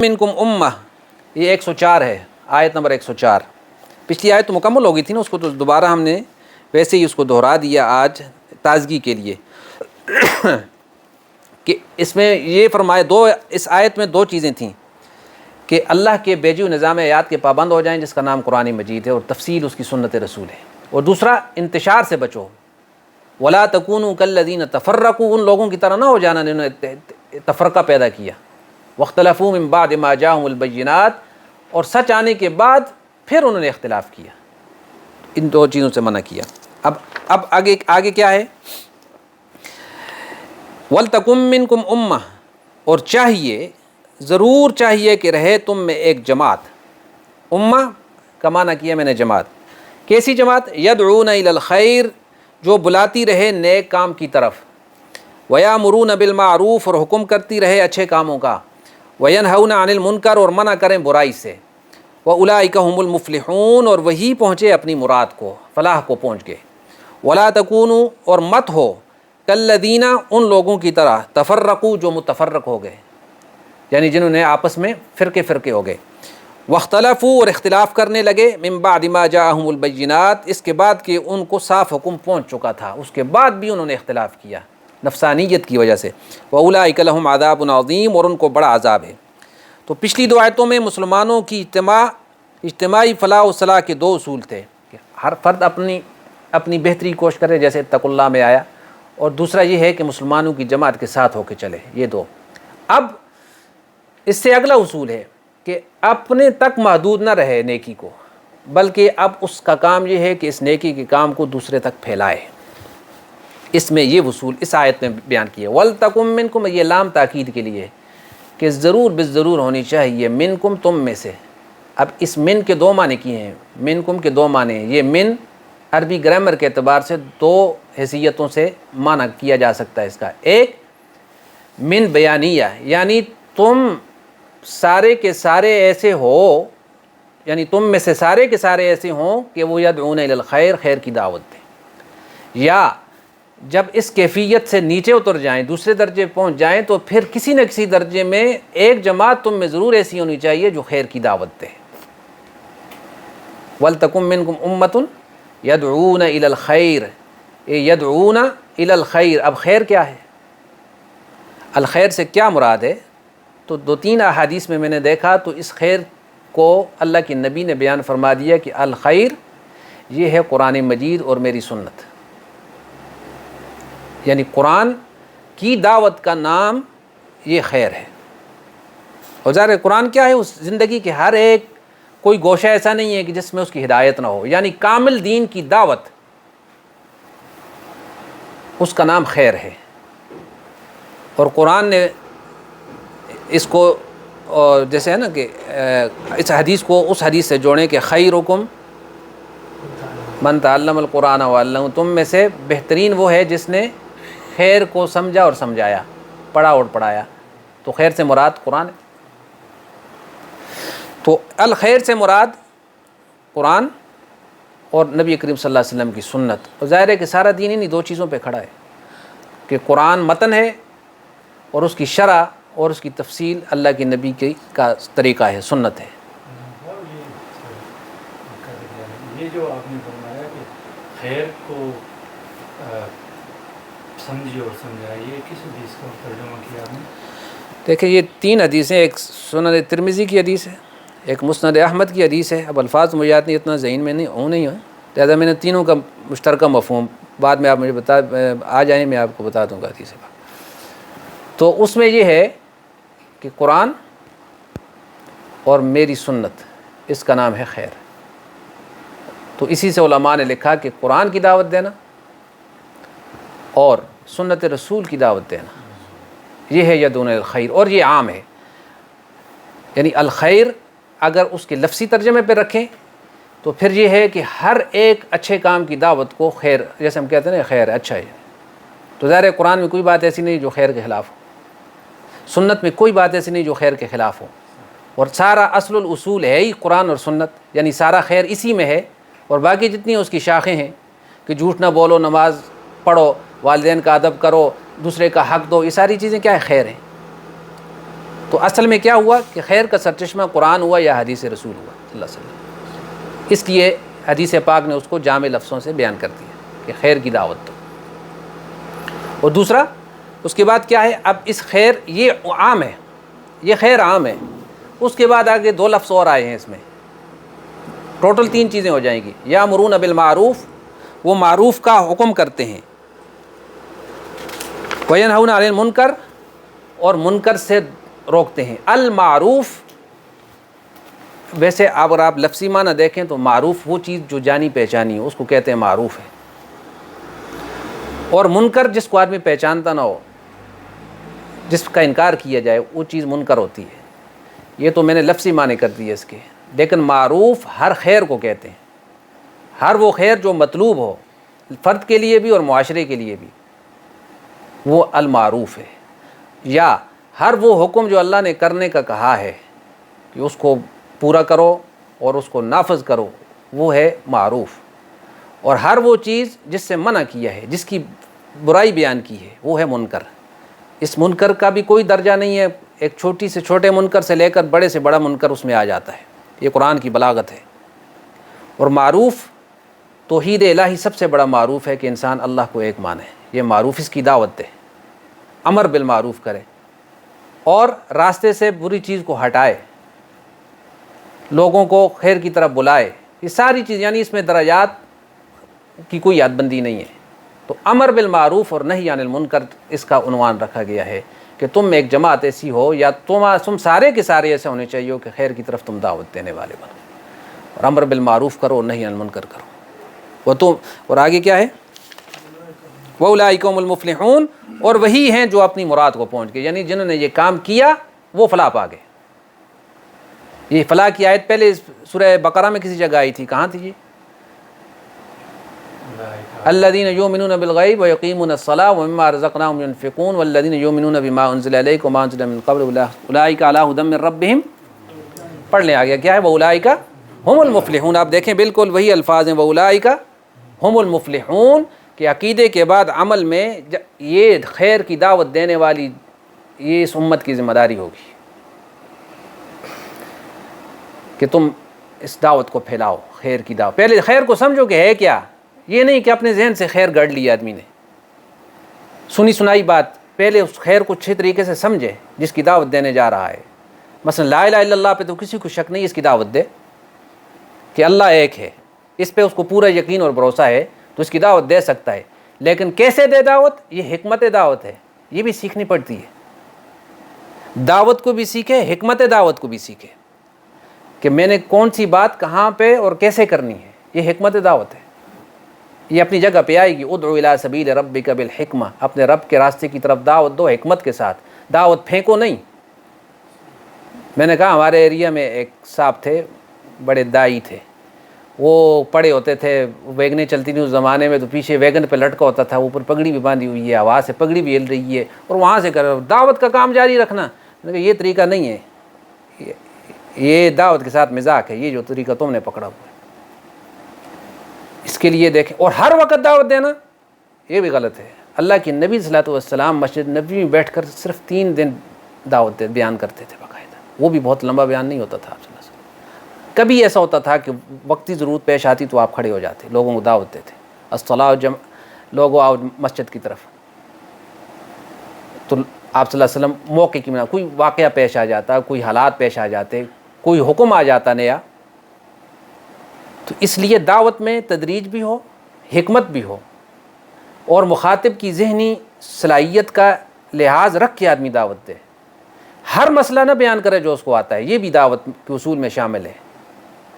منکم امہ، یہ 104 ہے، آیت نمبر 104۔ پچھلی آیت تو مکمل ہو گئی تھی نا، اس کو تو دوبارہ ہم نے ویسے ہی اس کو دہرا دیا آج تازگی کے لیے کہ اس میں یہ فرمائے اس آیت میں دو چیزیں تھیں کہ اللہ کے بیجو نظام حیات کے پابند ہو جائیں جس کا نام قرآن مجید ہے اور تفصیل اس کی سنت رسول ہے، اور دوسرا انتشار سے بچو، ولا تکونوا کالذین تفرقوا، ان لوگوں کی طرح نہ ہو جانا جنہوں نے تفرقہ پیدا کیا، واختلفوا من بعد ما جاءهم البینات، اور سچ آنے کے بعد پھر انہوں نے اختلاف کیا، ان دو چیزوں سے منع کیا۔ اب آگے کیا ہے؟ وَلْتَكُن مِّنكُمْ أُمَّةٌ، اور چاہیے، ضرور چاہیے کہ رہے تم میں ایک جماعت۔ امہ کا معنی کیا میں نے جماعت، کیسی جماعت؟ یدعون الی الخیر، جو بلاتی رہے نیک کام کی طرف، ویامرون بالمعروف، اور حکم کرتی رہے اچھے کاموں کا، وینہون عن المنکر، اور منع کریں برائی سے، واولئک هم المفلحون، اور وہی پہنچے اپنی مراد کو، فلاح کو پہنچ گئے۔ ولا تکونوا، اور مت ہو، کالذین، ان لوگوں کی طرح، تفرقوا، جو متفرق ہو گئے، یعنی جنہوں نے آپس میں فرقے ہو گئے، واختلفوا، اور اختلاف کرنے لگے، من بعد ما جاءهم البینات، اس کے بعد کہ ان کو صاف حکم پہنچ چکا تھا، اس کے بعد بھی انہوں نے اختلاف کیا نفسانیت کی وجہ سے۔ واولئک لهم عذاب عظیم، اور ان کو بڑا عذاب ہے۔ تو پچھلی دو آیتوں میں مسلمانوں کی اجتماعی فلاح و صلاح کے دو اصول تھے کہ ہر فرد اپنی بہتری کوشش کرے، جیسے اتقوا اللہ میں آیا، اور دوسرا یہ ہے کہ مسلمانوں کی جماعت کے ساتھ ہو کے چلے، یہ دو۔ اب اس سے اگلا اصول ہے کہ اپنے تک محدود نہ رہے نیکی کو، بلکہ اب اس کا کام یہ ہے کہ اس نیکی کے کام کو دوسرے تک پھیلائے۔ اس میں یہ اصول اس آیت میں بیان کیا۔ وَلْتَكُن مِّنكُم، یہ لام تاکید کے لیے کہ ضرور بالضرور ہونی چاہیے، منکم، تم میں سے۔ اب اس من کے دو معنی کیے ہیں، منکم کے دو معنی ہیں۔ یہ من عربی گرامر کے اعتبار سے دو حیثیتوں سے معنی کیا جا سکتا ہے اس کا۔ ایک من بیانیہ، یعنی تم سارے کے سارے ایسے ہو، یعنی تم میں سے سارے کے سارے ایسے ہوں کہ وہ یدعون الی الخیر، خیر کی دعوت دیں، یا جب اس کیفیت سے نیچے اتر جائیں، دوسرے درجے پہنچ جائیں، تو پھر کسی نہ کسی درجے میں ایک جماعت تم میں ضرور ایسی ہونی چاہیے جو خیر کی دعوت دے۔ وَلْتَكُن مِّنكُمْ أُمَّةٌ يَدْعُونَ إِلَى الْخَيْرِ، یدعون الی الخیر، اب خیر کیا ہے؟ الخیر سے کیا مراد ہے؟ تو دو تین احادیث میں نے دیکھا تو اس خیر کو اللہ کے نبی نے بیان فرما دیا کہ الخیر یہ ہے قرآن مجید اور میری سنت، یعنی قرآن کی دعوت کا نام یہ خیر ہے۔ اور ظاہر قرآن کیا ہے؟ اس زندگی کے ہر ایک کوئی گوشہ ایسا نہیں ہے کہ جس میں اس کی ہدایت نہ ہو، یعنی کامل دین کی دعوت، اس کا نام خیر ہے۔ اور قرآن نے اس کو جیسے ہے نا کہ اس حدیث کو اس حدیث سے جوڑیں کہ خیرکم من تعلم القرآن وعلمہ، تم میں سے بہترین وہ ہے جس نے خیر کو سمجھا اور سمجھایا، پڑھا اور پڑھایا۔ تو خیر سے مراد قرآن ہے۔ تو الخیر سے مراد قرآن اور نبی کریم صلی اللہ علیہ وسلم کی سنت، اور ظاہر ہے کہ سارا دین انہی دو چیزوں پہ کھڑا ہے کہ قرآن متن ہے اور اس کی شرح اور اس کی تفصیل اللہ کے نبی کا طریقہ ہے، سنت ہے۔ یہ جو آپ نے فرمایا کہ خیر کو سمجھی اور سمجھائی، یہ کس حدیث کا ترجمہ کیا آپ نے؟ دیکھیں یہ تین حدیثیں، ایک سنن ترمذی کی حدیث ہے، ایک مسند احمد کی حدیث ہے۔ اب الفاظ مجھے یاد نہیں، اتنا ذہن میں نہیں ہے، لہٰذا میں نے تینوں کا مشترکہ مفہوم بعد میں آپ مجھے آ جائیں، میں آپ کو بتا دوں گا حدیث۔ تو اس میں یہ ہے کہ قرآن اور میری سنت، اس کا نام ہے خیر۔ تو اسی سے علماء نے لکھا کہ قرآن کی دعوت دینا اور سنت رسول کی دعوت دینا، یہ ہے یدعون الی الخیر، اور یہ عام ہے۔ یعنی الخیر اگر اس کے لفظی ترجمے پہ رکھیں تو پھر یہ ہے کہ ہر ایک اچھے کام کی دعوت کو خیر، جیسے ہم کہتے ہیں نا خیر اچھا ہے، تو ظاہر ہے قرآن میں کوئی بات ایسی نہیں جو خیر کے خلاف ہو، سنت میں کوئی بات ایسی نہیں جو خیر کے خلاف ہو، اور سارا اصل الاصول ہے ہی قرآن اور سنت، یعنی سارا خیر اسی میں ہے، اور باقی جتنی اس کی شاخیں ہیں کہ جھوٹ نہ بولو، نماز پڑھو، والدین کا ادب کرو، دوسرے کا حق دو، یہ ساری چیزیں کیا ہے؟ خیر ہیں۔ تو اصل میں کیا ہوا کہ خیر کا سرچشمہ قرآن ہوا یا حدیث رسول ہوا صلی اللہ علیہ وسلم. اس لیے حدیث پاک نے اس کو جامع لفظوں سے بیان کر دیا کہ خیر کی دعوت دو. اور دوسرا اس کے بعد کیا ہے، اب اس خیر یہ عام ہے، یہ خیر عام ہے. اس کے بعد آگے 2 لفظ اور آئے ہیں اس میں، ٹوٹل 3 چیزیں ہو جائیں گی. یامرون بالمعروف، وہ معروف کا حکم کرتے ہیں، وینہون عن المنکر، اور منکر سے روکتے ہیں. المعروف ویسے اگر آپ لفظی معنی دیکھیں تو معروف وہ چیز جو جانی پہچانی ہو اس کو کہتے ہیں معروف ہے، اور منکر جس کو آدمی پہچانتا نہ ہو، جس کا انکار کیا جائے، وہ چیز منکر ہوتی ہے. یہ تو میں نے لفظی معنی کر دیے اس کے، لیکن معروف ہر خیر کو کہتے ہیں. ہر وہ خیر جو مطلوب ہو فرد کے لیے بھی اور معاشرے کے لیے بھی، وہ المعروف ہے. یا ہر وہ حکم جو اللہ نے کرنے کا کہا ہے کہ اس کو پورا کرو اور اس کو نافذ کرو، وہ ہے معروف. اور ہر وہ چیز جس سے منع کیا ہے، جس کی برائی بیان کی ہے، وہ ہے منکر. اس منکر کا بھی کوئی درجہ نہیں ہے، ایک چھوٹی سے چھوٹے منکر سے لے کر بڑے سے بڑا منکر اس میں آ جاتا ہے. یہ قرآن کی بلاغت ہے. اور معروف توحید الہی سب سے بڑا معروف ہے کہ انسان اللہ کو ایک مانے. یہ معروف اس کی دعوت دے، امر بالمعروف کرے اور راستے سے بری چیز کو ہٹائے، لوگوں کو خیر کی طرف بلائے. یہ ساری چیز، یعنی اس میں درجات کی کوئی حد بندی نہیں ہے. تو امر بالمعروف اور نہی عن المنکر اس کا عنوان رکھا گیا ہے کہ تم ایک جماعت ایسی ہو، یا تم سارے کے سارے ایسے ہونے چاہیے کہ خیر کی طرف تم دعوت دینے والے بنو، اور امر بالمعروف کرو اور نہی عن المنکر کرو. اور آگے کیا ہے، وَأُولَٰئِكَ هُمُ الْمُفْلِحُونَ، اور وہی ہیں جو اپنی مراد کو پہنچ گئے. یعنی جنہوں نے یہ کام کیا وہ فلاح پا گئے. یہ فلاح کی آیت پہلے سورہ بقرہ میں کسی جگہ آئی تھی، کہاں تھی جی؟ الذین یؤمنون بالغیب ویقیمون الصلاۃ ومما رزقناہم ینفقون والذین یؤمنون بما انزل الیک وما انزل من قبل اولئک علی ھدی من ربہم. پڑھ لیں آگے کیا ہے، وَأُولَٰئِكَ هُمُ الْمُفْلِحُونَ. آپ دیکھیں بالکل وہی الفاظ ہیں، وَأُولَٰئِكَ هُمُ الْمُفْلِحُونَ، کہ عقیدے کے بعد عمل میں یہ خیر کی دعوت دینے والی یہ اس امت کی ذمہ داری ہوگی کہ تم اس دعوت کو پھیلاؤ، خیر کی دعوت. پہلے خیر کو سمجھو کہ ہے کیا، یہ نہیں کہ اپنے ذہن سے خیر گڑھ لی آدمی نے، سنی سنائی بات. پہلے اس خیر کو اچھے طریقے سے سمجھے جس کی دعوت دینے جا رہا ہے. مثلا لا الہ الا اللہ پہ تو کسی کو شک نہیں، اس کی دعوت دے کہ اللہ ایک ہے، اس پہ اس کو پورا یقین اور بھروسہ ہے تو اس کی دعوت دے سکتا ہے. لیکن کیسے دے دعوت، یہ حکمت دعوت ہے، یہ بھی سیکھنی پڑتی ہے. دعوت کو بھی سیکھے، حکمت دعوت کو بھی سیکھے کہ میں نے کون سی بات کہاں پہ اور کیسے کرنی ہے. یہ حکمت دعوت ہے، یہ اپنی جگہ پہ آئے گی. ادعو الی سبیل ربک بالحکمہ، اپنے رب کے راستے کی طرف دعوت دو حکمت کے ساتھ. دعوت پھینکو نہیں. میں نے کہا ہمارے ایریا میں ایک صاحب تھے، بڑے دائی تھے، وہ پڑے ہوتے تھے، ویگنیں چلتی تھیں اس زمانے میں، تو پیچھے ویگن پہ لٹکا ہوتا تھا، اوپر پگڑی بھی باندھی ہوئی ہے، آواز سے پگڑی بھی ہل رہی ہے، اور وہاں سے کر دعوت کا کام جاری رکھنا. میں نے کہا یہ طریقہ نہیں ہے، یہ دعوت کے ساتھ مذاق ہے، یہ جو طریقہ تم نے پکڑا ہوا ہے. اس کے لیے دیکھیں، اور ہر وقت دعوت دینا یہ بھی غلط ہے. اللہ کے نبی صلی اللہ علیہ وسلم مسجد نبی میں بیٹھ کر صرف 3 دن دعوت بیان کرتے تھے باقاعدہ. وہ بھی بہت لمبا بیان نہیں ہوتا تھا آپ صلی اللہ علیہ وسلم. کبھی ایسا ہوتا تھا کہ وقتی ضرورت پیش آتی تو آپ کھڑے ہو جاتے، لوگوں کو دعوت دیتے، الصلاۃ لوگوں آؤ مسجد کی طرف. تو آپ صلی اللہ علیہ وسلم موقع کی بنا کوئی واقعہ پیش آ جاتا، کوئی حالات پیش آ جاتے، کوئی حکم آ جاتا نیا، تو اس لیے دعوت میں تدریج بھی ہو، حکمت بھی ہو، اور مخاطب کی ذہنی صلاحیت کا لحاظ رکھ کے آدمی دعوت دے. ہر مسئلہ نہ بیان کرے جو اس کو آتا ہے، یہ بھی دعوت کے اصول میں شامل ہے.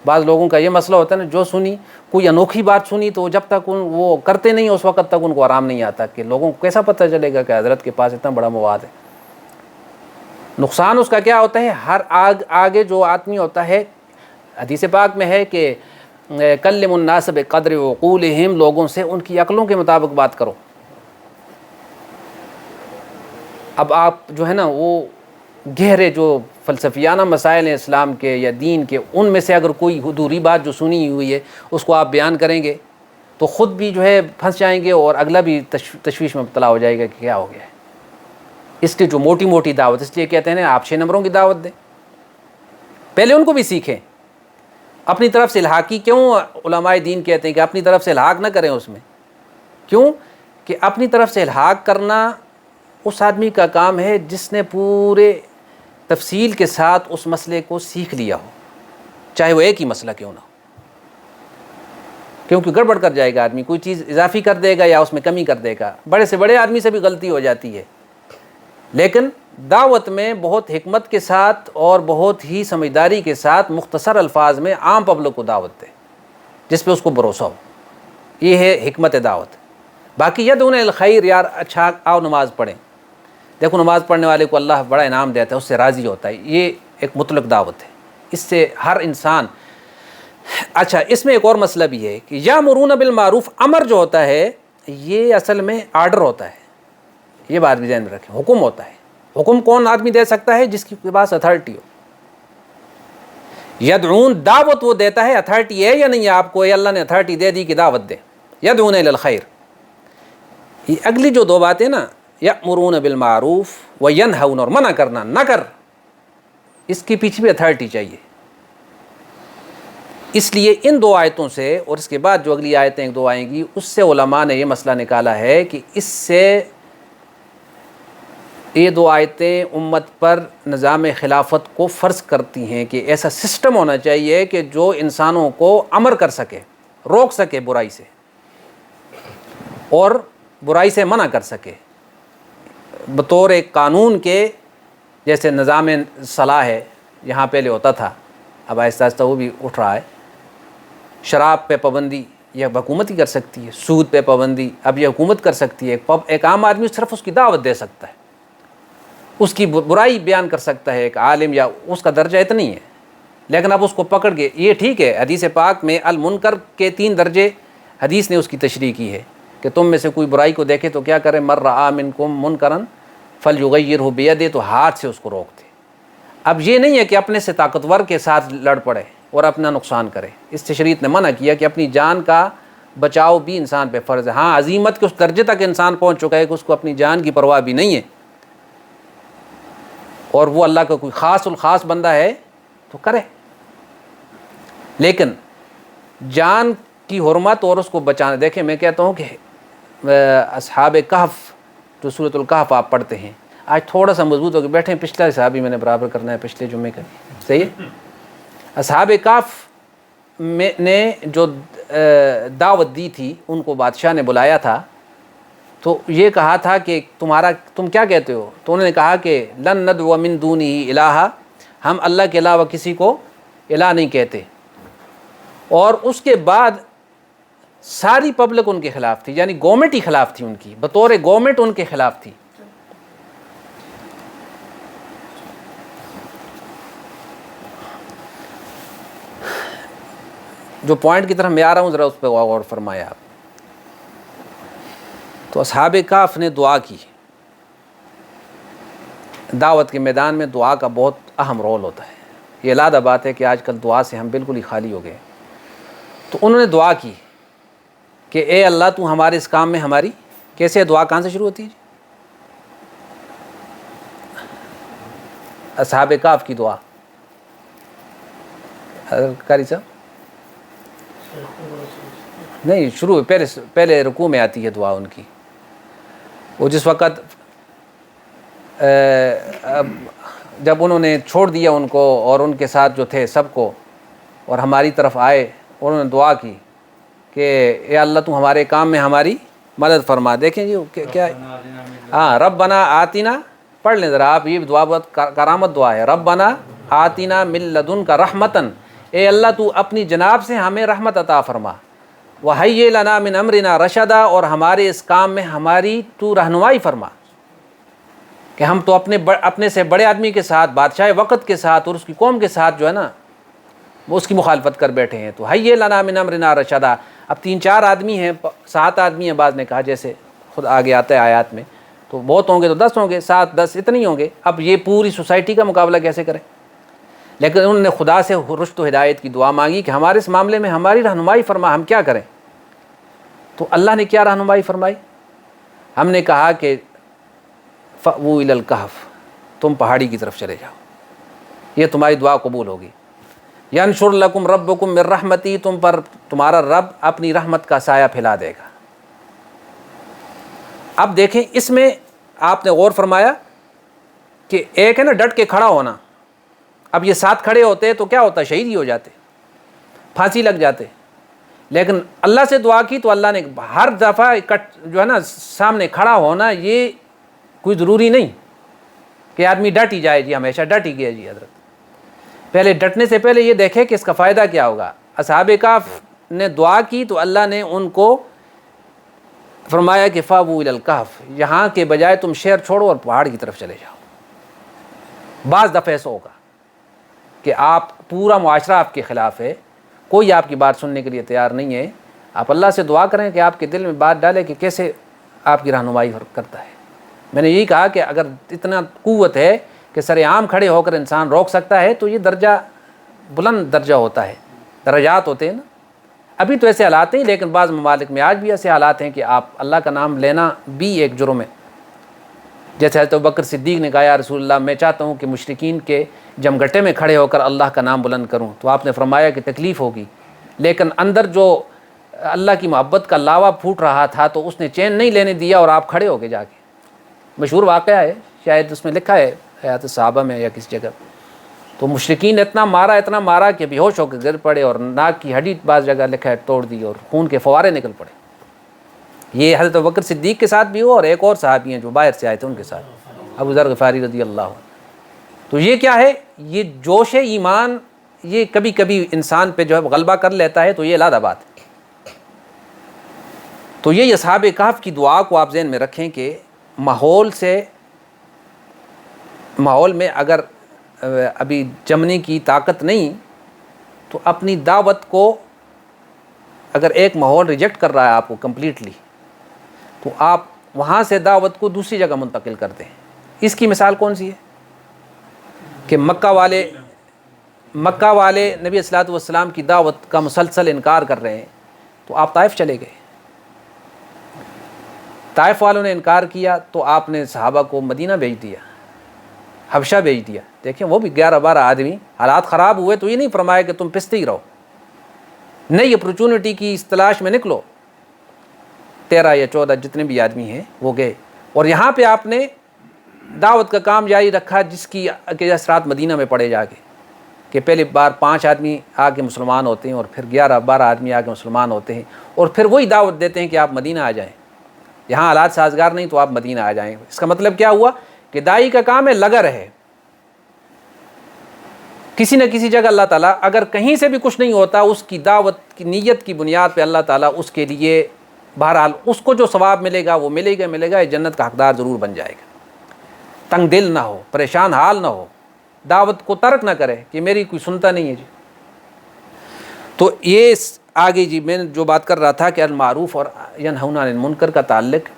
بعض لوگوں کا یہ مسئلہ ہوتا ہے نا، جو سنی کوئی انوکھی بات سنی تو جب تک وہ کرتے نہیں اس وقت تک ان کو آرام نہیں آتا کہ لوگوں کو کیسا پتہ چلے گا کہ حضرت کے پاس اتنا بڑا مواد ہے. نقصان اس کا کیا ہوتا ہے، ہر آگے جو آدمی ہوتا ہے، حدیث پاک میں ہے کہ کلم الناس بقدر عقولہم، لوگوں سے ان کی عقلوں کے مطابق بات کرو. اب آپ جو ہے نا وہ گہرے جو فلسفیانہ مسائل ہیں اسلام کے یا دین کے، ان میں سے اگر کوئی حضوری بات جو سنی ہوئی ہے اس کو آپ بیان کریں گے تو خود بھی جو ہے پھنس جائیں گے، اور اگلا بھی تشویش میں مبتلا ہو جائے گا کہ کیا ہو گیا ہے. اس کی جو موٹی موٹی دعوت، اس لیے کہتے ہیں نا آپ 6 نمبروں کی دعوت دیں، پہلے ان کو بھی سیکھیں. اپنی طرف سے الحاقی کیوں علماء دین کہتے ہیں کہ اپنی طرف سے الحاق نہ کریں اس میں؟ کیوں کہ اپنی طرف سے الحاق کرنا اس آدمی کا کام ہے جس نے پورے تفصیل کے ساتھ اس مسئلے کو سیکھ لیا ہو، چاہے وہ ایک ہی مسئلہ کیوں نہ ہو. کیونکہ گڑبڑ کر جائے گا آدمی، کوئی چیز اضافی کر دے گا یا اس میں کمی کر دے گا. بڑے سے بڑے آدمی سے بھی غلطی ہو جاتی ہے، لیکن دعوت میں بہت حکمت کے ساتھ اور بہت ہی سمجھداری کے ساتھ مختصر الفاظ میں عام پبلک کو دعوت دے جس پہ اس کو بھروسہ ہو. یہ ہے حکمت دعوت. باقی یدعون الی الخیر، یار اچھا آؤ نماز پڑھیں، دیکھو نماز پڑھنے والے کو اللہ بڑا انعام دیتا ہے، اس سے راضی ہوتا ہے، یہ ایک مطلق دعوت ہے، اس سے ہر انسان. اچھا اس میں ایک اور مسئلہ بھی ہے کہ یامرون بالمعروف، امر جو ہوتا ہے یہ اصل میں آرڈر ہوتا ہے، یہ بات بھی ذہن میں رکھیں. حکم ہوتا ہے، حکم کون آدمی دے سکتا ہے؟ جس کے پاس اتھارٹی ہو. یدعون، دعوت وہ دیتا ہے، اتھارٹی ہے یا نہیں آپ کو؟ یہ اللہ نے اتھارٹی دے دی کہ دعوت دے. یدعون الی الخیر، یہ اگلی جو 2 باتیں نا، یأمرون بالمعروف وینہون، اور منع کرنا نہ کر، اس کے پیچھے بھی اتھارٹی چاہیے. اس لیے ان 2 آیتوں سے اور اس کے بعد جو اگلی آیتیں 1-2 آئیں گی، اس سے علماء نے یہ مسئلہ نکالا ہے کہ اس سے یہ 2 آیتیں امت پر نظام خلافت کو فرض کرتی ہیں کہ ایسا سسٹم ہونا چاہیے کہ جو انسانوں کو امر کر سکے، روک سکے برائی سے اور برائی سے منع کر سکے، بطور ایک قانون کے. جیسے نظام صلاح ہے، یہاں پہلے ہوتا تھا، اب آہستہ آہستہ وہ بھی اٹھ رہا ہے. شراب پہ پابندی یہ حکومت ہی کر سکتی ہے، سود پہ پابندی اب یہ حکومت کر سکتی ہے. ایک عام آدمی صرف اس کی دعوت دے سکتا ہے، اس کی برائی بیان کر سکتا ہے، ایک عالم یا اس کا درجہ اتنی ہے. لیکن اب اس کو پکڑ کے، یہ ٹھیک ہے حدیث پاک میں المنکر کے 3 درجے حدیث نے اس کی تشریح کی ہے کہ تم میں سے کوئی برائی کو دیکھے تو کیا کرے، من رآ منکم منکرا فلیغیرہ بیدہ، تو ہاتھ سے اس کو روک دے. اب یہ نہیں ہے کہ اپنے سے طاقتور کے ساتھ لڑ پڑے اور اپنا نقصان کرے. اس سے شریعت نے منع کیا کہ اپنی جان کا بچاؤ بھی انسان پہ فرض ہے. ہاں عزیمت کے اس درجے تک انسان پہنچ چکا ہے کہ اس کو اپنی جان کی پرواہ بھی نہیں ہے، اور وہ اللہ کا کوئی خاص الخاص بندہ ہے تو کرے. لیکن جان کی حرمت اور اس کو بچانا، دیکھیں میں کہتا ہوں کہ اصحاب کہف، جو سورۃ الکہف آپ پڑھتے ہیں، آج تھوڑا سا مضبوط ہو کے بیٹھیں، پچھلا حساب ہی میں نے برابر کرنا ہے پچھلے جمعے کا، صحیح ہے. اصحاب کہف نے جو دعوت دی تھی، ان کو بادشاہ نے بلایا تھا تو یہ کہا تھا کہ تم کیا کہتے ہو؟ تو انہوں نے کہا کہ لن ندعو من دونہ الہا، ہم اللہ کے علاوہ کسی کو الہ نہیں کہتے. اور اس کے بعد ساری پبلک ان کے خلاف تھی، یعنی گورنمنٹ ہی خلاف تھی ان کی، بطور گورنمنٹ ان کے خلاف تھی. جو پوائنٹ کی طرف میں آ رہا ہوں ذرا اس پہ غور فرمایا آپ. تو اصحاب کہف نے دعا کی. دعوت کے میدان میں دعا کا بہت اہم رول ہوتا ہے. یہ علیحدہ بات ہے کہ آج کل دعا سے ہم بالکل ہی خالی ہو گئے. تو انہوں نے دعا کی کہ اے اللہ تو ہمارے اس کام میں ہماری، کیسے دعا کہاں سے شروع ہوتی ہے؟ اصحاب کہف کی دعا، قاری صاحب نہیں، شروع پہلے رکوع میں آتی ہے دعا ان کی. وہ جس وقت جب انہوں نے چھوڑ دیا ان کو اور ان کے ساتھ جو تھے سب کو، اور ہماری طرف آئے، انہوں نے دعا کی کہ اے اللہ تو ہمارے کام میں ہماری مدد فرما. دیکھیں جی کیا ہے، ہاں ربنا آتینا، پڑھ لیں ذرا آپ، یہ دعا بہت کرامت دعا ہے. ربنا آتینا من لدنک رحمتاً، اے اللہ تو اپنی جناب سے ہمیں رحمت عطا فرما. وہیئ لنا من امرنا رشدا، اور ہمارے اس کام میں ہماری تو رہنمائی فرما. کہ ہم تو اپنے سے بڑے آدمی کے ساتھ، بادشاہ وقت کے ساتھ اور اس کی قوم کے ساتھ جو ہے نا، وہ اس کی مخالفت کر بیٹھے ہیں. تو ہیئ لنا من امرنا رشدا. اب 3-4 آدمی ہیں، 7 آدمی ہیں، بعض نے کہا، جیسے خود آگے آتا ہے آیات میں، تو بہت ہوں گے تو 10 ہوں گے، 7-10 اتنے ہی ہوں گے. اب یہ پوری سوسائٹی کا مقابلہ کیسے کریں؟ لیکن انہوں نے خدا سے رشد و ہدایت کی دعا مانگی کہ ہمارے اس معاملے میں ہماری رہنمائی فرما، ہم کیا کریں؟ تو اللہ نے کیا رہنمائی فرمائی؟ ہم نے کہا کہ فأووا الی الکہف، تم پہاڑی کی طرف چلے جاؤ، یہ تمہاری دعا قبول ہوگی۔ ینشر لکم ربکم من رحمتی، تم پر تمہارا رب اپنی رحمت کا سایہ پھیلا دے گا۔ اب دیکھیں اس میں آپ نے غور فرمایا کہ ایک ہے نا ڈٹ کے کھڑا ہونا، اب یہ ساتھ کھڑے ہوتے تو کیا ہوتا، شہید ہی ہو جاتے، پھانسی لگ جاتے، لیکن اللہ سے دعا کی تو اللہ نے ہر دفعہ جو ہے نا سامنے کھڑا ہونا، یہ کوئی ضروری نہیں کہ آدمی ڈٹ ہی جائے، جی ہمیشہ ڈٹ ہی گیا جی حضرت۔ پہلے ڈٹنے سے پہلے یہ دیکھیں کہ اس کا فائدہ کیا ہوگا۔ اصحاب کہف نے دعا کی تو اللہ نے ان کو فرمایا کہ فاووا الی الکہف، یہاں کے بجائے تم شہر چھوڑو اور پہاڑ کی طرف چلے جاؤ۔ بعض دفعہ ایسا ہوگا کہ آپ پورا معاشرہ آپ کے خلاف ہے، کوئی آپ کی بات سننے کے لیے تیار نہیں ہے، آپ اللہ سے دعا کریں کہ آپ کے دل میں بات ڈالے کہ کیسے آپ کی رہنمائی کرتا ہے۔ میں نے یہی کہا کہ اگر اتنا قوت ہے کہ سر عام کھڑے ہو کر انسان روک سکتا ہے تو یہ درجہ بلند درجہ ہوتا ہے، درجات ہوتے ہیں نا۔ ابھی تو ایسے حالات ہیں، لیکن بعض ممالک میں آج بھی ایسے حالات ہیں کہ آپ اللہ کا نام لینا بھی ایک جرم ہے۔ جیسے حضرت ابوبکر صدیق نے کہا یا رسول اللہ میں چاہتا ہوں کہ مشرکین کے جمگٹے میں کھڑے ہو کر اللہ کا نام بلند کروں، تو آپ نے فرمایا کہ تکلیف ہوگی، لیکن اندر جو اللہ کی محبت کا لاوا پھوٹ رہا تھا تو اس نے چین نہیں لینے دیا اور آپ کھڑے ہو کے جا کے۔ مشہور واقعہ ہے، شاید اس میں لکھا ہے حیات صحابہ میں یا کسی جگہ، تو مشرکین نے اتنا مارا کہ بے ہوش ہو کے گر پڑے اور ناک کی ہڈی بعض جگہ لکھا ہے توڑ دی اور خون کے فوارے نکل پڑے۔ یہ حضرت ابوبکر صدیق کے ساتھ بھی ہوا اور ایک اور صحابی ہیں جو باہر سے آئے تھے ان کے ساتھ، ابو ذر غفاری رضی اللہ عنہ۔ تو یہ کیا ہے، یہ جوش ایمان یہ کبھی کبھی انسان پہ جو ہے غلبہ کر لیتا ہے، تو یہ علیحدہ بات ہے۔ تو یہ اصحاب کہف کی دعا کو آپ ذہن میں رکھیں کہ ماحول میں اگر ابھی جمنے کی طاقت نہیں تو اپنی دعوت کو، اگر ایک ماحول ریجیکٹ کر رہا ہے آپ کو کمپلیٹلی، تو آپ وہاں سے دعوت کو دوسری جگہ منتقل کر دیں۔ اس کی مثال کون سی ہے کہ مکہ والے نبی صلی اللہ علیہ وسلم کی دعوت کا مسلسل انکار کر رہے ہیں، تو آپ طائف چلے گئے، طائف والوں نے انکار کیا تو آپ نے صحابہ کو مدینہ بھیج دیا، حبشہ بھیج دیا۔ دیکھیں وہ بھی 11-12 آدمی، حالات خراب ہوئے تو یہ نہیں فرمایا کہ تم پستے ہی رہو، نئی اپرچونٹی کی اس تلاش میں نکلو۔ 13 یا 14 جتنے بھی آدمی ہیں وہ گئے، اور یہاں پہ آپ نے دعوت کا کام جاری رکھا، جس کی کہ اثرات مدینہ میں پڑے جا کے، کہ پہلی بار 5 آدمی آ کے مسلمان ہوتے ہیں، اور پھر 11-12 آدمی آ کے مسلمان ہوتے ہیں، اور پھر وہی دعوت دیتے ہیں کہ آپ مدینہ آ جائیں، یہاں حالات سازگار نہیں تو آپ مدینہ آ جائیں۔ اس کا مطلب کیا ہوا کہ داعی کا کام ہے لگا رہے، کسی نہ کسی جگہ اللہ تعالیٰ اگر کہیں سے بھی کچھ نہیں ہوتا، اس کی دعوت کی نیت کی بنیاد پہ اللہ تعالیٰ اس کے لیے بہرحال اس کو جو ثواب ملے گا وہ ملے گا، یہ جنت کا حقدار ضرور بن جائے گا۔ تنگ دل نہ ہو، پریشان حال نہ ہو، دعوت کو ترک نہ کرے کہ میری کوئی سنتا نہیں ہے جی۔ تو یہ آگے جی میں جو بات کر رہا تھا کہ المعروف اور ینہون عن المنکر کا تعلق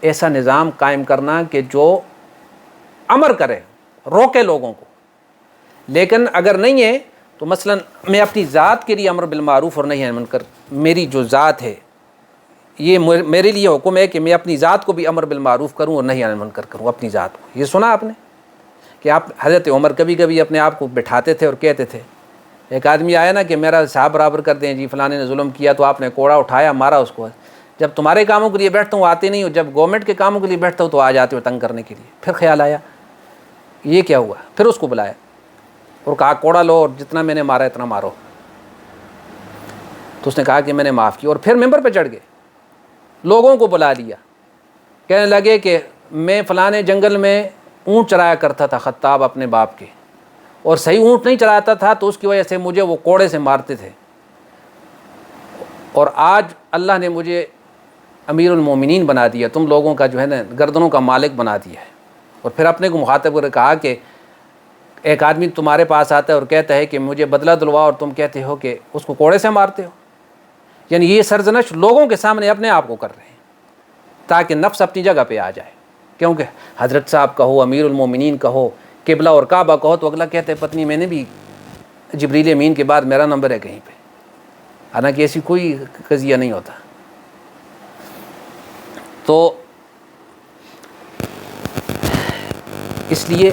ایسا نظام قائم کرنا کہ جو امر کرے، روکے لوگوں کو، لیکن اگر نہیں ہے تو مثلا میں اپنی ذات کے لیے امر بالمعروف اور نہی عن المنکر، میری جو ذات ہے یہ میرے لیے حکم ہے کہ میں اپنی ذات کو بھی امر بالمعروف کروں اور نہی عن المنکر کروں، اپنی ذات کو۔ یہ سنا آپ نے کہ آپ حضرت عمر کبھی کبھی اپنے آپ کو بٹھاتے تھے اور کہتے تھے، ایک آدمی آیا نا کہ میرا حساب برابر کر دیں جی، فلانے نے ظلم کیا، تو آپ نے کوڑا اٹھایا مارا اس کو۔ جب تمہارے کاموں کے لیے بیٹھتا ہوں آتے نہیں ہو، جب گورنمنٹ کے کاموں کے لیے بیٹھتا ہوں تو آ جاتے ہو تنگ کرنے کے لیے۔ پھر خیال آیا یہ کیا ہوا، پھر اس کو بلایا اور کہا کوڑا لو اور جتنا میں نے مارا اتنا مارو، تو اس نے کہا کہ میں نے معاف کیا، اور پھر ممبر پہ چڑھ گئے، لوگوں کو بلا لیا، کہنے لگے کہ میں فلانے جنگل میں اونٹ چرایا کرتا تھا خطاب اپنے باپ کے، اور صحیح اونٹ نہیں چلاتا تھا تو اس کی وجہ سے مجھے وہ کوڑے سے مارتے تھے، اور آج اللہ نے مجھے امیر المومنین بنا دیا، تم لوگوں کا جو ہے نا گردنوں کا مالک بنا دیا ہے۔ اور پھر اپنے کو مخاطب کر کہا کہ ایک آدمی تمہارے پاس آتا ہے اور کہتا ہے کہ مجھے بدلہ دلواؤ، اور تم کہتے ہو کہ اس کو کوڑے سے مارتے ہو۔ یعنی یہ سرزنش لوگوں کے سامنے اپنے آپ کو کر رہے ہیں تاکہ نفس اپنی جگہ پہ آ جائے، کیونکہ حضرت صاحب کہو، امیر المومنین کہو، قبلہ اور کعبہ کہو، تو اگلا کہتے ہیں پتنی میں نے بھی جبریل امین کے بعد میرا نمبر ہے کہیں پہ، حالانکہ ایسی کوئی قضیہ نہیں ہوتا۔ تو اس لیے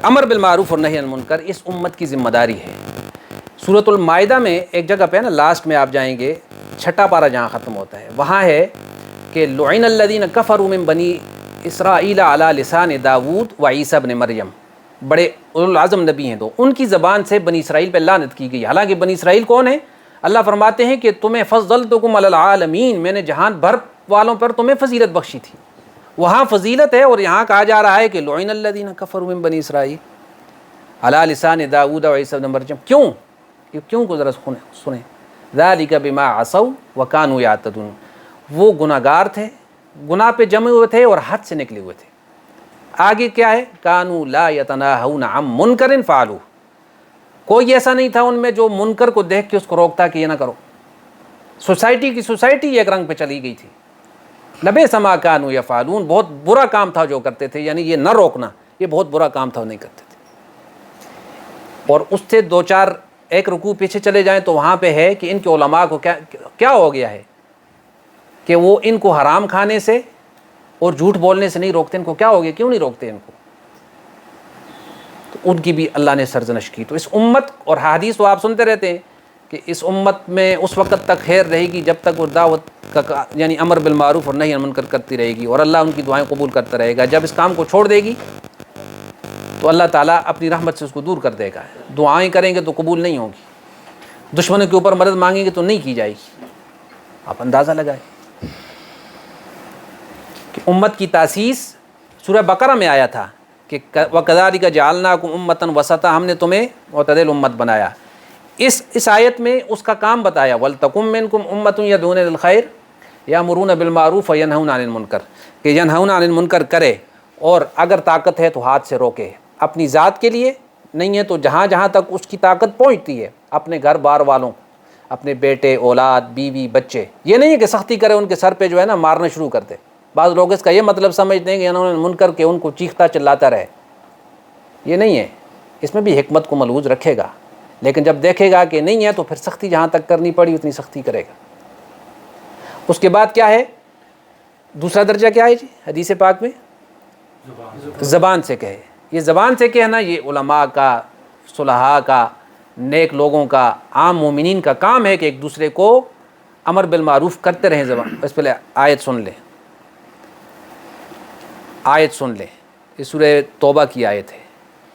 امر بالمعروف اور نہی عن المنکر اس امت کی ذمہ داری ہے۔ سورۃ المائدہ میں ایک جگہ پہ ہے نا، لاسٹ میں آپ جائیں گے، چھٹا پارہ جہاں ختم ہوتا ہے، وہاں ہے کہ لعن الذین کفروا من بنی اسرائیل علی لسان داود و عیسیٰ ابن مریم، بڑے اولوالعزم نبی ہیں تو ان کی زبان سے بنی اسرائیل پہ لعنت کی گئی۔ حالانکہ بنی اسرائیل کون ہے؟ اللہ فرماتے ہیں کہ تمہیں فضلتکم علی العالمین، میں نے جہان بھر والوں پر تمہیں فضیلت بخشی تھی۔ وہاں فضیلت ہے اور یہاں کہا جا رہا ہے کہ لعن الذین کفروا من بنی اسرائیل علی لسان داود و عیسیٰ ابن مریم۔ کیوں؟ یہ کیوں کو ذرا سنیں۔ ذالک بما عصوا وکانوا یعتدون، وہ گناہ گار تھے، گناہ پہ جمے ہوئے تھے اور حد سے نکلے ہوئے تھے۔ آگے کیا ہے؟ کانوا لا یتناہون عن منکر فعلوہ، کوئی ایسا نہیں تھا ان میں جو منکر کو دیکھ کے اس کو روکتا کہ یہ نہ کرو۔ سوسائٹی کی سوسائٹی ایک رنگ پہ چلی گئی تھی۔ لبئس ما کانوا یفعلون، بہت برا کام تھا جو کرتے تھے، یعنی یہ نہ روکنا یہ بہت برا کام تھا، وہ نہیں کرتے تھے۔ اور اس سے دو چار ایک رکوع پیچھے چلے جائیں تو وہاں پہ ہے کہ ان کے علماء کو کیا ہو گیا ہے کہ وہ ان کو حرام کھانے سے اور جھوٹ بولنے سے نہیں روکتے۔ ان کو کیا ہو گیا؟ کیوں نہیں روکتے ان کو؟ تو ان کی بھی اللہ نے سرزنش کی۔ تو اس امت، اور حدیث تو آپ سنتے رہتے ہیں کہ اس امت میں اس وقت تک خیر رہے گی جب تک وہ دعوت کا یعنی امر بالمعروف اور نہی عن المنکر کرتی رہے گی، اور اللہ ان کی دعائیں قبول کرتا رہے گا۔ جب اس کام کو چھوڑ دے گی تو اللہ تعالیٰ اپنی رحمت سے اس کو دور کر دے گا۔ دعائیں کریں گے تو قبول نہیں ہوگی، دشمنوں کے اوپر مدد مانگیں گے تو نہیں کی جائے گی۔ آپ اندازہ لگائیں کہ امت کی تاسیس سورہ بقرہ میں آیا تھا کہ وَكَذَلِكَ جَعَلْنَاكُمْ أُمَّةً وَسَطًا، ہم نے تمہیں معتدل امت بنایا۔ اس آیت میں اس کا کام بتایا، وَلْتَكُن مِّنكُمْ أُمَّةٌ يَدْعُونَ إِلَى الْخَيْرِ يَأْمُرُونَ بِالْمَعْرُوفِ وَيَنْهَوْنَ عَنِ الْمُنكَرِ، کہ ینہون عن المنکر کرے، اور اگر طاقت ہے تو ہاتھ سے روکے، اپنی ذات کے لیے نہیں ہے تو جہاں جہاں تک اس کی طاقت پہنچتی ہے اپنے گھر بار والوں، اپنے بیٹے، اولاد، بیوی، بچے، یہ نہیں ہے کہ سختی کرے ان کے سر پہ جو ہے نا مارنا شروع کر دے۔ بعض لوگ اس کا یہ مطلب سمجھتے ہیں کہ انہوں نے منکر کے ان کو چیختا چلاتا رہے، یہ نہیں ہے۔ اس میں بھی حکمت کو ملحوظ رکھے گا، لیکن جب دیکھے گا کہ نہیں ہے تو پھر سختی جہاں تک کرنی پڑی اتنی سختی کرے گا۔ اس کے بعد کیا ہے؟ دوسرا درجہ کیا ہے جی حدیث پاک میں؟ زبان سے کہے۔ یہ زبان سے کہنا یہ علماء کا، صلحاء کا، نیک لوگوں کا، عام مومنین کا کام ہے کہ ایک دوسرے کو امر بالمعروف کرتے رہیں زبان۔ اس پہلے آیت سن لیں، آیت سن لیں، یہ سورہ توبہ کی آیت ہے۔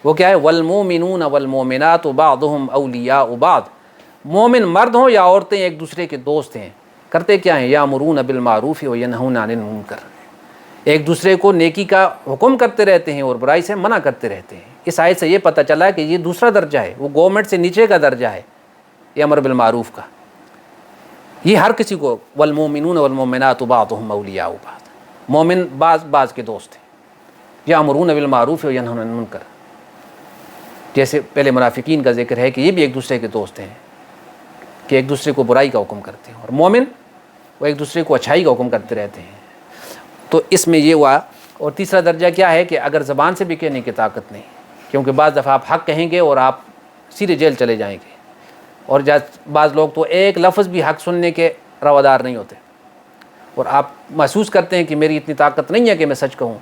وہ کیا ہے؟ والمومنون والمومنات بعضهم اولیاء بعض، مومن مرد ہوں یا عورتیں ایک دوسرے کے دوست ہیں، کرتے کیا ہیں؟ یامرون بالمعروف وینہون عن المنکر، ایک دوسرے کو نیکی کا حکم کرتے رہتے ہیں اور برائی سے منع کرتے رہتے ہیں۔ اس آیت سے یہ پتہ چلا کہ یہ دوسرا درجہ ہے، وہ گورنمنٹ سے نیچے کا درجہ ہے یہ امر بالمعروف کا۔ یہ ہر کسی کو، والمومنون والمومنات بعضهم اولیاء بعض، مومن بعض کے دوست ہیں۔ یامرون بالمعروف وینہون عن المنکر، جیسے پہلے منافقین کا ذکر ہے کہ یہ بھی ایک دوسرے کے دوست ہیں کہ ایک دوسرے کو برائی کا حکم کرتے ہیں، اور مومن وہ ایک دوسرے کو اچھائی کا حکم کرتے رہتے ہیں۔ تو اس میں یہ ہوا۔ اور تیسرا درجہ کیا ہے کہ اگر زبان سے بھی کہنے کی طاقت نہیں، کیونکہ بعض دفعہ آپ حق کہیں گے اور آپ سیدھے جیل چلے جائیں گے، اور بعض لوگ تو ایک لفظ بھی حق سننے کے روادار نہیں ہوتے، اور آپ محسوس کرتے ہیں کہ میری اتنی طاقت نہیں ہے کہ میں سچ کہوں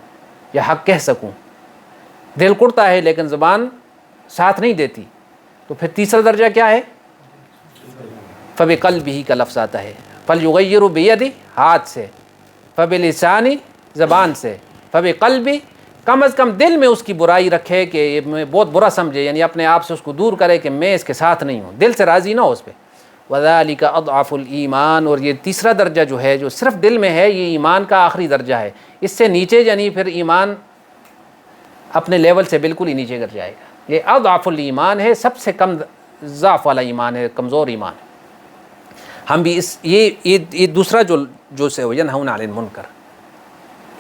یا حق کہہ سکوں، دل کڑتا ہے لیکن زبان ساتھ نہیں دیتی۔ تو پھر تیسرا درجہ کیا ہے؟ فبقلبہ کا لفظ آتا ہے، فلیغیر بیدہ ہاتھ سے، فبلسانی زبان سے، فبقلبی کم از کم دل میں اس کی برائی رکھے کہ یہ میں بہت برا سمجھے، یعنی اپنے آپ سے اس کو دور کرے کہ میں اس کے ساتھ نہیں ہوں، دل سے راضی نہ ہو اس پہ۔ وذالک اضعف الایمان، اور یہ تیسرا درجہ جو ہے جو صرف دل میں ہے یہ ایمان کا آخری درجہ ہے، اس سے نیچے یعنی پھر ایمان اپنے لیول سے بالکل ہی نیچے گر جائے گا۔ یہ اضعف الایمان ہے، سب سے کم ضعف والا ایمان ہے، کمزور ایمان ہے۔ ہم بھی اس یہ دوسرا جو سے ینہون عن المنکر،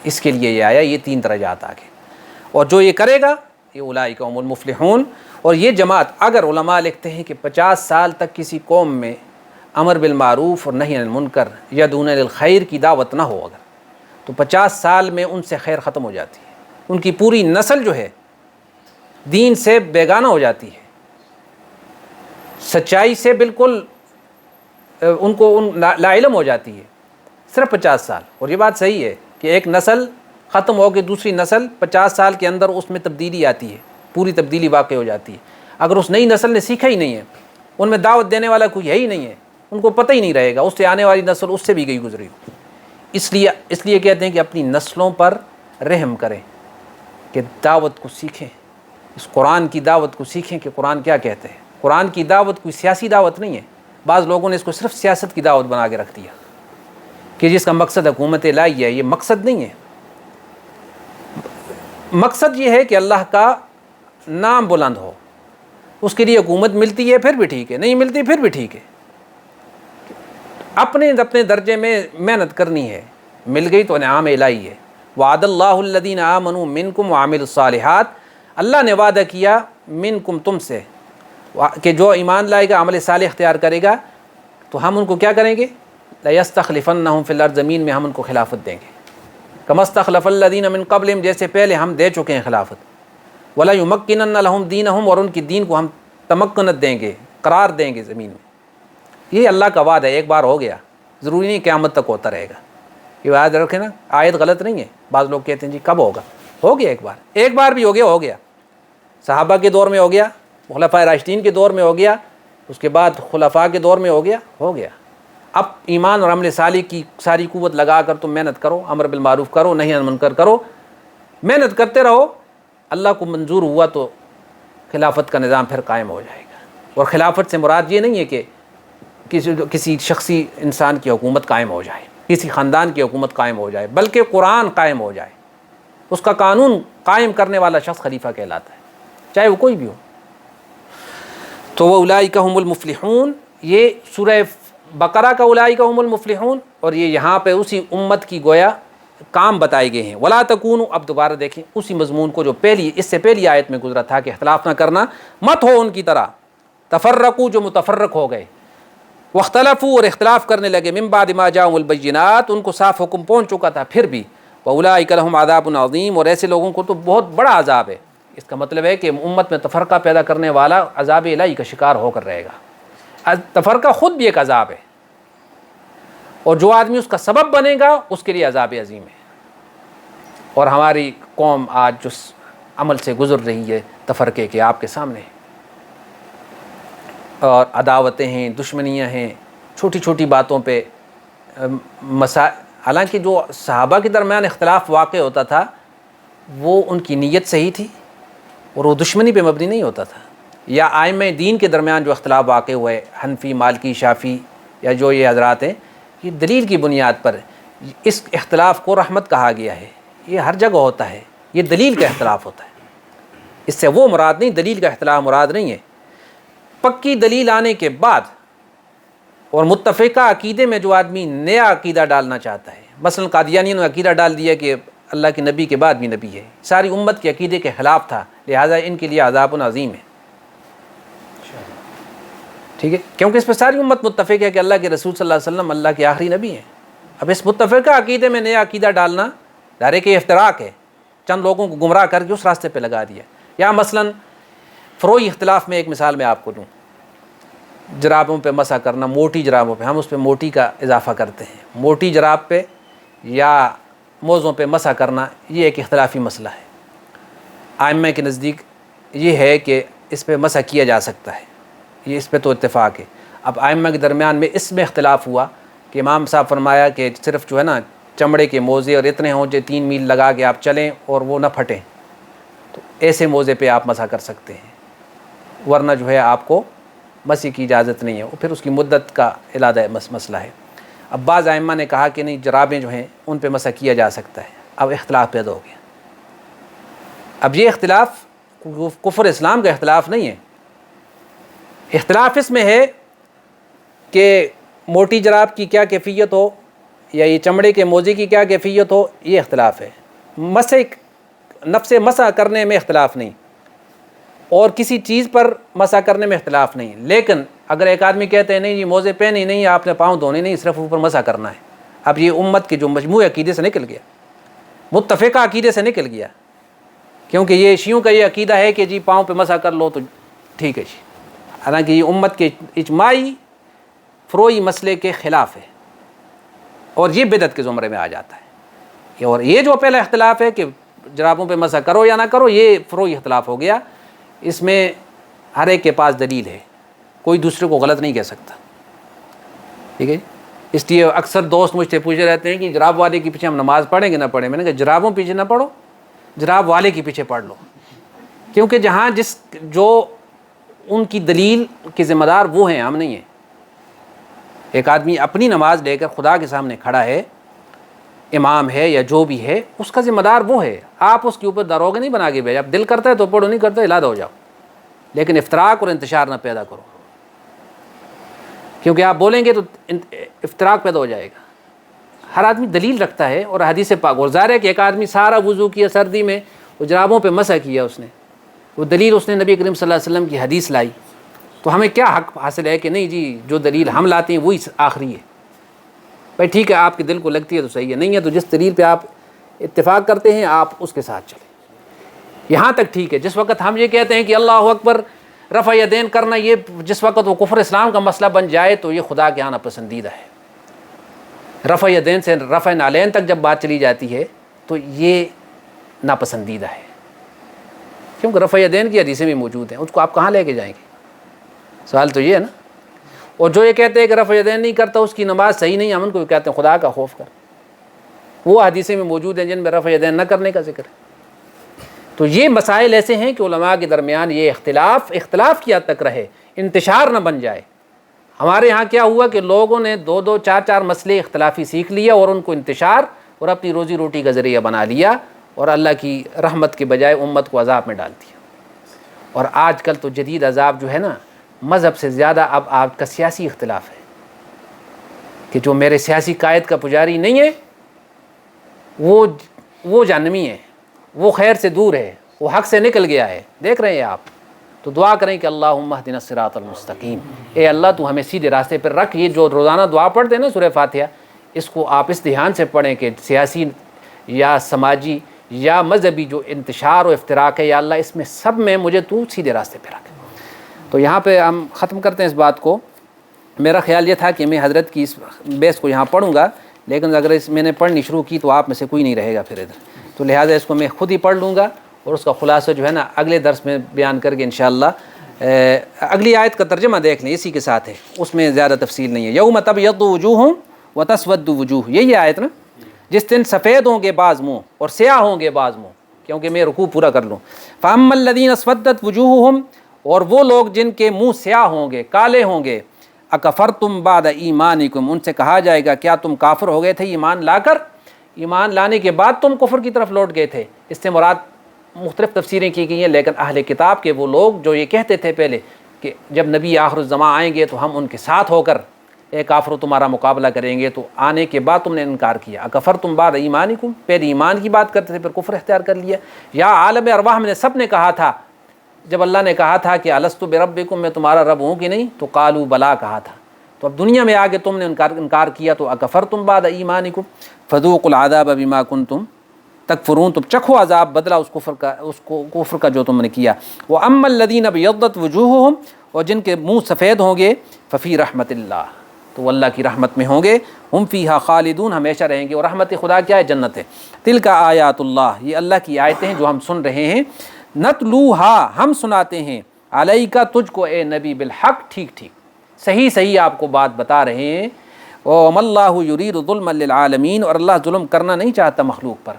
اس کے لیے یہ آیا، یہ 3 درجات آگے، اور جو یہ کرے گا یہ اولئک هم المفلحون۔ اور یہ جماعت، اگر علماء لکھتے ہیں کہ 50 سال تک کسی قوم میں امر بالمعروف اور نہی عن المنکر یدعون الی الخیر کی دعوت نہ ہو اگر، تو 50 سال میں ان سے خیر ختم ہو جاتی ہے، ان کی پوری نسل جو ہے دین سے بیگانہ ہو جاتی ہے، سچائی سے بالکل لا علم ہو جاتی ہے، صرف 50 سال۔ اور یہ بات صحیح ہے کہ ایک نسل ختم ہو کے دوسری نسل 50 سال کے اندر اس میں تبدیلی آتی ہے، پوری تبدیلی واقع ہو جاتی ہے۔ اگر اس نئی نسل نے سیکھا ہی نہیں ہے، ان میں دعوت دینے والا کوئی ہے ہی نہیں ہے، ان کو پتہ ہی نہیں رہے گا، اس سے آنے والی نسل اس سے بھی گئی گزری ہو۔ اس لیے کہتے ہیں کہ اپنی نسلوں پر رحم کریں، کہ دعوت کو سیکھیں، اس قرآن کی دعوت کو سیکھیں کہ قرآن کیا کہتے ہیں۔ قرآن کی دعوت کوئی سیاسی دعوت نہیں ہے، بعض لوگوں نے اس کو صرف سیاست کی دعوت بنا کے رکھ دیا کہ جس کا مقصد حکومت الہی ہے۔ یہ مقصد نہیں ہے، مقصد یہ ہے کہ اللہ کا نام بلند ہو، اس کے لیے حکومت ملتی ہے پھر بھی ٹھیک ہے، نہیں ملتی پھر بھی ٹھیک ہے، اپنے درجے میں محنت کرنی ہے، مل گئی تو انعام الہی ہے۔ وعد اللہ الذین آمنوا منکم وعملوا الصالحات، اللہ نے وعدہ کیا منکم تم سے کہ جو ایمان لائے گا، عمل صالح اختیار کرے گا تو ہم ان کو کیا کریں گے؟ لَيَسْتَخْلِفَنَّهُمْ فِي الْأَرْضِ، زمین میں ہم ان کو خلافت دیں گے، كَمَا اسْتَخْلَفَ الَّذِينَ مِن قَبْلِهِمْ، جیسے پہلے ہم دے چکے ہیں خلافت۔ وَلَيُمَكِّنَنَّ لَهُمْ دِينَهُمْ، اور ان کی دین کو ہم تمکنت دیں گے، قرار دیں گے زمین میں۔ یہ اللہ کا وعدہ ہے، ایک بار ہو گیا، ضروری نہیں قیامت تک ہوتا رہے گا۔ یہ یاد رکھیں نا، آیت غلط نہیں ہے۔ بعض لوگ کہتے ہیں جی کب ہوگا؟ ہو گیا، ایک بار بھی ہو گیا۔ صحابہ کے دور میں ہو گیا، خلفائے راشدین کے دور میں ہو گیا، اس کے بعد خلفاء کے دور میں ہو گیا۔ اب ایمان اور عمل صالح کی ساری قوت لگا کر تم محنت کرو، امر بالمعروف کرو، نہی عن منکر کرو، محنت کرتے رہو، اللہ کو منظور ہوا تو خلافت کا نظام پھر قائم ہو جائے گا۔ اور خلافت سے مراد یہ نہیں ہے کہ کسی شخصی انسان کی حکومت قائم ہو جائے، کسی خاندان کی حکومت قائم ہو جائے، بلکہ قرآن قائم ہو جائے، اس کا قانون قائم کرنے والا شخص خلیفہ کہلاتا ہے، چاہے وہ کوئی بھی ہو۔ تو وہ اولئک هم المفلحون، یہ سورہ بقرہ کا اولئک هم المفلحون، اور یہ یہاں پہ اسی امت کی گویا کام بتائے گئے ہیں۔ ولا تکونوا، اب دوبارہ دیکھیں اسی مضمون کو جو اس سے پہلی آیت میں گزرا تھا کہ اختلاف نہ کرنا، مت ہو ان کی طرح، تفرقوا، جو متفرق ہو گئے، واختلفوا، اور اختلاف کرنے لگے، من بعد ما جاءهم البینات، ان کو صاف حکم پہنچ چکا تھا پھر بھی، واولئک لهم عذاب عظیم، اور ایسے لوگوں کو تو بہت بڑا عذاب ہے۔ اس کا مطلب ہے کہ امت میں تفرقہ پیدا کرنے والا عذاب الہی کا شکار ہو کر رہے گا۔ تفرقہ خود بھی ایک عذاب ہے، اور جو آدمی اس کا سبب بنے گا اس کے لیے عذاب عظیم ہے۔ اور ہماری قوم آج جس عمل سے گزر رہی ہے تفرقے کے، آپ کے سامنے، اور عداوتیں ہیں، دشمنیاں ہیں، چھوٹی چھوٹی باتوں پہ حالانکہ جو صحابہ کے درمیان اختلاف واقع ہوتا تھا وہ ان کی نیت صحیح تھی اور وہ دشمنی پہ مبنی نہیں ہوتا تھا۔ یا ائمہ دین کے درمیان جو اختلاف واقع ہوئے، حنفی، مالکی، شافعی، یا جو یہ حضرات ہیں، یہ دلیل کی بنیاد پر اس اختلاف کو رحمت کہا گیا ہے۔ یہ ہر جگہ ہوتا ہے، یہ دلیل کا اختلاف ہوتا ہے، اس سے وہ مراد نہیں، دلیل کا اختلاف مراد نہیں ہے۔ پکی دلیل آنے کے بعد اور متفقہ عقیدے میں جو آدمی نیا عقیدہ ڈالنا چاہتا ہے، مثلا قادیانیوں نے عقیدہ ڈال دیا کہ اللہ کے نبی کے بعد بھی نبی ہے، ساری امت کے عقیدے کے خلاف تھا، لہٰذا ان کے لیے عذاب عظیم ہے، ٹھیک ہے، کیونکہ اس پہ ساری امت متفق ہے کہ اللہ کے رسول صلی اللہ علیہ وسلم اللہ کے آخری نبی ہیں۔ اب اس متفقہ عقیدے میں نیا عقیدہ ڈالنا دائرے کے افتراق ہے، چند لوگوں کو گمراہ کر کے اس راستے پہ لگا دیا۔ یا مثلا فروعی اختلاف میں ایک مثال میں آپ کو دوں، جرابوں پہ مسح کرنا، موٹی جرابوں پہ، ہم اس پہ موٹی کا اضافہ کرتے ہیں، موٹی جراب پہ یا موزوں پہ مسح کرنا، یہ ایک اختلافی مسئلہ ہے۔ ائمہ کے نزدیک یہ ہے کہ اس پہ مسح کیا جا سکتا ہے، یہ اس پہ تو اتفاق ہے۔ اب ائمہ کے درمیان میں اس میں اختلاف ہوا کہ امام صاحب فرمایا کہ صرف جو ہے نا چمڑے کے موزے اور اتنے ہوں جو 3 میل لگا کے آپ چلیں اور وہ نہ پھٹیں، تو ایسے موزے پہ آپ مسح کر سکتے ہیں، ورنہ جو ہے آپ کو مسح کی اجازت نہیں ہے، وہ پھر اس کی مدت کا علیحدہ مسئلہ ہے۔ اب بعض ائمہ نے کہا کہ نہیں، جرابیں جو ہیں ان پہ مسح کیا جا سکتا ہے، اب اختلاف پیدا ہو گیا۔ اب یہ اختلاف کفر اسلام کا اختلاف نہیں ہے، اختلاف اس میں ہے کہ موٹی جراب کی کیا کیفیت ہو یا یہ چمڑے کے موزے کی کیا کیفیت ہو، یہ اختلاف ہے۔ نفس مسح کرنے میں اختلاف نہیں، اور کسی چیز پر مسح کرنے میں اختلاف نہیں، لیکن اگر ایک آدمی کہتے ہیں نہیں یہ موزے پہنے ہی نہیں، آپ نے پاؤں دھونے نہیں، صرف اوپر مسح کرنا ہے، اب یہ امت کے جو مجموعی عقیدے سے نکل گیا، متفقہ عقیدے سے نکل گیا، کیونکہ یہ شیعوں کا یہ عقیدہ ہے کہ جی پاؤں پہ مسح کر لو تو ٹھیک ہے جی، حالانکہ یہ امت کے اجماعی فروعی مسئلے کے خلاف ہے، اور یہ بدعت کے زمرے میں آ جاتا ہے۔ اور یہ جو پہلا اختلاف ہے کہ جرابوں پہ مسح کرو یا نہ کرو، یہ فروعی اختلاف ہو گیا، اس میں ہر ایک کے پاس دلیل ہے، کوئی دوسرے کو غلط نہیں کہہ سکتا، ٹھیک ہے۔ اس لیے اکثر دوست مجھ سے پوچھتے رہتے ہیں کہ جراب والے کے پیچھے ہم نماز پڑھیں کہ نہ پڑھیں، میں نے کہا جرابوں پیچھے نہ پڑھو، جراب والے کے پیچھے پڑھ لو، کیونکہ جہاں جو ان کی دلیل کے ذمہ دار وہ ہیں، ہم نہیں ہیں۔ ایک آدمی اپنی نماز لے کر خدا کے سامنے کھڑا ہے، امام ہے یا جو بھی ہے، اس کا ذمہ دار وہ ہے، آپ اس کے اوپر داروغے نہیں بنا کے بھیجا، اب دل کرتا ہے تو پڑھو، نہیں کرتا ہے علیحدہ ہو جاؤ، لیکن افتراق اور انتشار نہ پیدا کرو، کیونکہ آپ بولیں گے تو افتراق پیدا ہو جائے گا۔ ہر آدمی دلیل رکھتا ہے اور حدیث پاک، اور ظاہر ہے کہ ایک آدمی سارا وضو کیا سردی میں، وہ جرابوں پہ مسح کیا، اس نے وہ دلیل، اس نے نبی کریم صلی اللہ علیہ وسلم کی حدیث لائی، تو ہمیں کیا حق حاصل ہے کہ نہیں جی جو دلیل ہم لاتے ہیں وہی آخری ہے؟ بھائی ٹھیک ہے، آپ کے دل کو لگتی ہے تو صحیح ہے، نہیں ہے تو جس دلیل پہ آپ اتفاق کرتے ہیں آپ اس کے ساتھ چلیں، یہاں تک ٹھیک ہے۔ جس وقت ہم یہ کہتے ہیں کہ اللہ اکبر، رفع یدین کرنا، یہ جس وقت وہ کفر اسلام کا مسئلہ بن جائے تو یہ خدا کے یہاں ناپسندیدہ ہے۔ رفع یدین سے رفع نالین تک جب بات چلی جاتی ہے تو یہ ناپسندیدہ ہے، کیونکہ رفع یدین کی حدیثیں بھی موجود ہیں، اس کو آپ کہاں لے کے جائیں گے؟ سوال تو یہ ہے نا۔ اور جو یہ کہتے ہیں کہ رفع یدین نہیں کرتا اس کی نماز صحیح نہیں، ہم ان کو کہتے ہیں خدا کا خوف کر، وہ حدیثیں میں موجود ہیں جن میں رفع یدین نہ کرنے کا ذکر ہے۔ تو یہ مسائل ایسے ہیں کہ علماء کے درمیان یہ اختلاف کی حد تک رہے، انتشار نہ بن جائے۔ ہمارے ہاں کیا ہوا کہ لوگوں نے 2 4 مسئلے اختلافی سیکھ لیا اور ان کو انتشار اور اپنی روزی روٹی کا ذریعہ بنا لیا، اور اللہ کی رحمت کے بجائے امت کو عذاب میں ڈال دیا۔ اور آج کل تو جدید عذاب جو ہے نا، مذہب سے زیادہ اب آپ کا سیاسی اختلاف ہے، کہ جو میرے سیاسی قائد کا پجاری نہیں ہے وہ جہنمی ہے، وہ خیر سے دور ہے، وہ حق سے نکل گیا ہے، دیکھ رہے ہیں آپ۔ تو دعا کریں کہ اللہم اہدنا الصراط المستقیم، اے اللہ تو ہمیں سیدھے راستے پر رکھ۔ یہ جو روزانہ دعا پڑھتے ہیں نا سورہ فاتحہ، اس کو آپ اس دھیان سے پڑھیں کہ سیاسی یا سماجی یا مذہبی جو انتشار و افتراق ہے، یا اللہ اس میں سب میں مجھے تو سیدھے راستے پہ رکھ۔ تو یہاں پہ ہم ختم کرتے ہیں اس بات کو۔ میرا خیال یہ تھا کہ میں حضرت کی اس بیس کو یہاں پڑھوں گا، لیکن اگر میں نے پڑھنی شروع کی تو آپ میں سے کوئی نہیں رہے گا پھر ادھر، تو لہٰذا اس کو میں خود ہی پڑھ لوں گا، اور اس کا خلاصہ جو ہے نا اگلے درس میں بیان کر کے انشاءاللہ۔ اگلی آیت کا ترجمہ دیکھ لیں، اسی کے ساتھ ہے، اس میں زیادہ تفصیل نہیں ہے۔ یوم تبیض وجوہ وتسود وجوہ، یہی آیت نا، جس دن سفید ہوں گے بعض منہ اور سیاہ ہوں گے بعض منہ، کیونکہ میں رکوع پورا کر لوں۔ فَأَمَّا الَّذِينَ اسْوَدَّتْ وُجُوهُهُمْ، اور وہ لوگ جن کے منہ سیاہ ہوں گے، کالے ہوں گے، اکفرتم بعد ایمانکم، ان سے کہا جائے گا کیا تم کافر ہو گئے تھے ایمان لا کر؟ ایمان لانے کے بعد تم کفر کی طرف لوٹ گئے تھے۔ اس سے مراد مختلف تفسیریں کی گئی ہیں، لیکن اہل کتاب کے وہ لوگ جو یہ کہتے تھے پہلے کہ جب نبی آخر الزماں آئیں گے تو ہم ان کے ساتھ ہو کر اے کافرو تمہارا مقابلہ کریں گے، تو آنے کے بعد تم نے انکار کیا۔ اکفرتم بعد ایمانکم، پہلے ایمان کی بات کرتے تھے پھر کفر اختیار کر لیا۔ یا عالم ارواح میں سب نے کہا تھا، جب اللہ نے کہا تھا کہ الستو بربکم، میں تمہارا رب ہوں کہ نہیں، تو قالوا بلا کہا تھا۔ تو اب دنیا میں آگے تم نے انکار کیا، تو اکفرتم بعد ایمانکم فذوقوا العذاب بما کنتم تکفرون، تم چکھو عذاب بدلہ اس کفر کا جو تم نے کیا۔ وَأَمَّا الَّذِينَ ابْيَضَّتْ وُجُوهُهُمْ، اور جن کے منہ سفید ہوں گے، ففی رحمت اللہ، تو وہ اللہ کی رحمت میں ہوں گے، ہم فیہا خالدون، ہمیشہ رہیں گے۔ اور رحمت خدا کیا ہے؟ جنت ہے۔ تلک آیات اللہ، یہ اللہ کی آیتیں ہیں جو ہم سن رہے ہیں، نتلوہا، ہم سناتے ہیں، علیکا، تجھ کو اے نبی، بالحق، ٹھیک ٹھیک، صحیح صحیح آپ کو بات بتا رہے ہیں۔ وَمَا اللَّهُ يُرِيدُ ظُلْمًا لِلْعَالَمِينَ، اور اللہ ظلم کرنا نہیں چاہتا مخلوق پر۔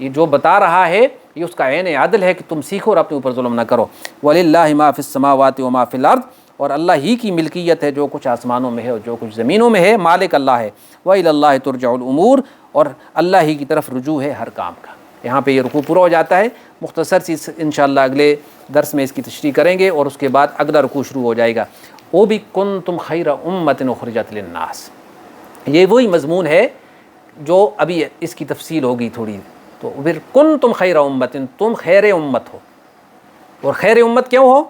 یہ جو بتا رہا ہے یہ اس کا عین عدل ہے کہ تم سیکھو اور اپنے اوپر ظلم نہ کرو۔ وَلِلَّهِ مَا فِي السَّمَاوَاتِ وَمَا فِي الْأَرْضِ، اور اللہ ہی کی ملکیت ہے جو کچھ آسمانوں میں ہے اور جو کچھ زمینوں میں ہے، مالک اللہ ہے۔ وَإِلَى اللَّهِ تُرْجَعُ الْأُمُورُ، اور اللہ ہی کی طرف رجوع ہے ہر کام کا۔ یہاں پہ یہ رکوع پورا ہو جاتا ہے، مختصر سی انشاءاللہ اگلے درس میں اس کی تشریح کریں گے، اور اس کے بعد اگلا رکوع شروع ہو جائے گا۔ وہ بھی کنتم خیر امۃ اخرجت للناس، یہ وہی مضمون ہے جو ابھی اس کی تفصیل ہوگی تھوڑی۔ تو پھر کنتم خیر امۃ، تم خیر امت ہو، اور خیر امت کیوں ہو؟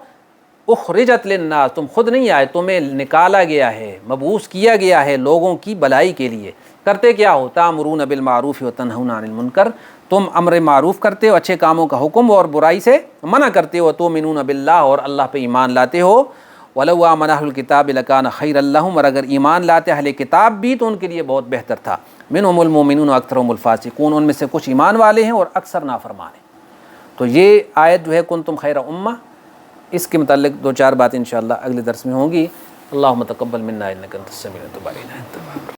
اخرجت للناس، تم خود نہیں آئے، تمہیں نکالا گیا ہے، مبعوث کیا گیا ہے لوگوں کی بھلائی کے لیے۔ کرتے کیا ہو؟ تامرون بالمعروف وتنہون عن المنکر، تم امر معروف کرتے ہو، اچھے کاموں کا حکم، اور برائی سے منع کرتے ہو۔ تؤمنون باللہ، اور اللہ پہ ایمان لاتے ہو۔ وَلَوْ آمَنَ أَهْلُ الْكِتَابِ لَكَانَ خَيْرًا لَّهُمْ، اور اگر ایمان لاتے اہل کتاب بھی تو ان کے لیے بہت بہتر تھا. مِنْهُمُ الْمُؤْمِنُونَ وَأَكْثَرُهُمُ الْفَاسِقُونَ، ان میں سے کچھ ایمان والے ہیں اور اکثر نافرمان ہیں. تو یہ آیت جو ہے کنتم خیر امہ، اس کے متعلق 2-4 باتیں انشاءاللہ اگلے درس میں ہوں گی. اللہم تقبل منا انک انت السمیع العلیم.